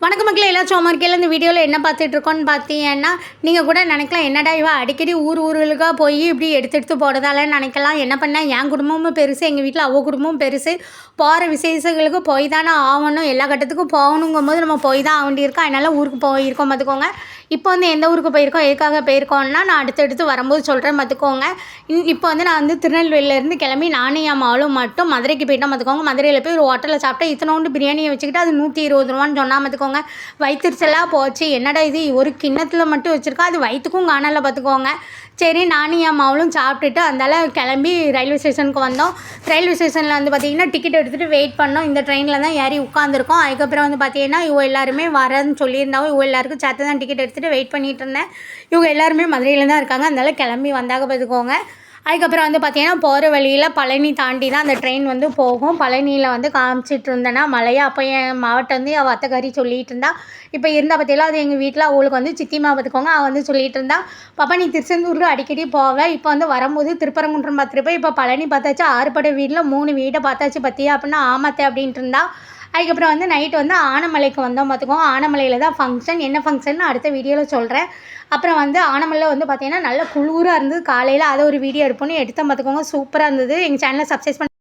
வணக்க மக்களே எல்லாம் சும்மா இருக்கையில் இந்த வீடியோவில் என்ன பார்த்துட்டு இருக்கோன்னு பார்த்தீங்கன்னா நீங்கள் கூட நினைக்கலாம் என்னடா இவ அடிக்கடி ஊர்களுக்காக போய் இப்படி எடுத்து போடுறதால நினைக்கலாம். என்ன பண்ணால் என் குடும்பமும் பெருசு, எங்கள் வீட்டில் அவள் குடும்பமும் பெருசு, போகிற விசேஷங்களுக்கு போய் தானே ஆகணும், எல்லா கட்டத்துக்கும் போகணுங்கும் போது நம்ம போய் தான் ஆகண்டியிருக்கோம். அதனால் ஊருக்கு போயிருக்கோம் பார்த்துக்கோங்க. இப்போ வந்து எந்த ஊருக்கு போயிருக்கோம், எதுக்காக போயிருக்கோம்னா நான் அடுத்தடுத்து வரும்போது சொல்கிறேன் பார்த்துக்கோங்க. இப்போ வந்து நான் வந்து திருநெல்வேலியிலேருந்து கிளம்பி நானும் என் மாலும் மட்டும் மதுரைக்கு போயிட்டோம் பார்த்துக்கோங்க. மதுரையில் போய் ஒரு ஹோட்டலில் சாப்பிட்டா இத்தனோண்டு பிரியாணியை வச்சுக்கிட்டு அது 120 ரூபான்னு சொன்னால் பார்த்துக்கோங்க. வயிற்றுச்சலாக போச்சு. என்னடா இது ஒரு கிண்ணத்தில் மட்டும் வச்சுருக்கா, அது வயிற்றுக்கும் காணலை பார்த்துக்கோங்க. சரி நானும் என் மாவளும் சாப்பிட்டுட்டு அந்தால கிளம்பி ரயில்வே ஸ்டேஷனுக்கு வந்தோம். ரயில்வே ஸ்டேஷனில் வந்து பார்த்திங்கன்னா டிக்கெட் எடுத்துகிட்டு வெயிட் பண்ணோம். இந்த ட்ரெயினில் தான் ஏறி உட்காந்துருக்கோம். அதுக்கப்புறம் வந்து பார்த்திங்கன்னா இவங்க எல்லாருமே வரேன்னு சொல்லியிருந்தாவும் இவங்க எல்லாருக்கும் சேர்த்து தான் டிக்கெட் எடுத்துகிட்டு வெயிட் பண்ணிகிட்டு இருந்தேன். இவங்க எல்லாருமே மதுரையில் தான் இருக்காங்க. அதனால கிளம்பி வந்தாக பார்த்துக்கோங்க. அதுக்கப்புறம் வந்து பார்த்திங்கன்னா போகிற வழியில் பழனி தாண்டி தான் அந்த ட்ரெயின் வந்து போகும். பழனியில் வந்து காமிச்சிட்டு இருந்தேன்னா மலையை அப்போ என் மாவட்டம் வந்து அவள் அத்தைக்காரி சொல்லிகிட்டு இருந்தா. இப்போ இருந்தால் பார்த்திங்களா அது எங்கள் வீட்டில் அவளுக்கு வந்து சித்திமா பார்த்துக்கோங்க. அவள் வந்து சொல்லிகிட்டு இருந்தா, பாப்பா நீ திருச்செந்தூருக்கு அடிக்கடி போவேன், இப்போ வந்து வரும்போது திருப்பரங்குன்றம் பார்த்துருப்பேன், இப்போ பழனி பார்த்தாச்சு, 6 படை வீட்டில் 3 வீடை பார்த்தாச்சு பற்றியா அப்படின்னா ஆமாத்தே அப்படின்ட்டு இருந்தா. அதுக்கப்புறம் வந்து நைட்டு வந்து ஆனமலைக்கு வந்தோம் பார்த்துக்கோங்க. ஆனமலையில் தான் ஃபங்க்ஷன். என்ன ஃபங்க்ஷன் அடுத்த வீடியோவில் சொல்கிறேன். அப்புறம் வந்து ஆனமலையில் வந்து பார்த்திங்கன்னா நல்ல குளிராக இருந்தது காலையில். அதை ஒரு வீடியோ எடுத்தோம் பார்த்துக்கோங்க. சூப்பராக இருந்தது. எங்கள் சேனலை சப்ஸ்கிரைப் பண்ணி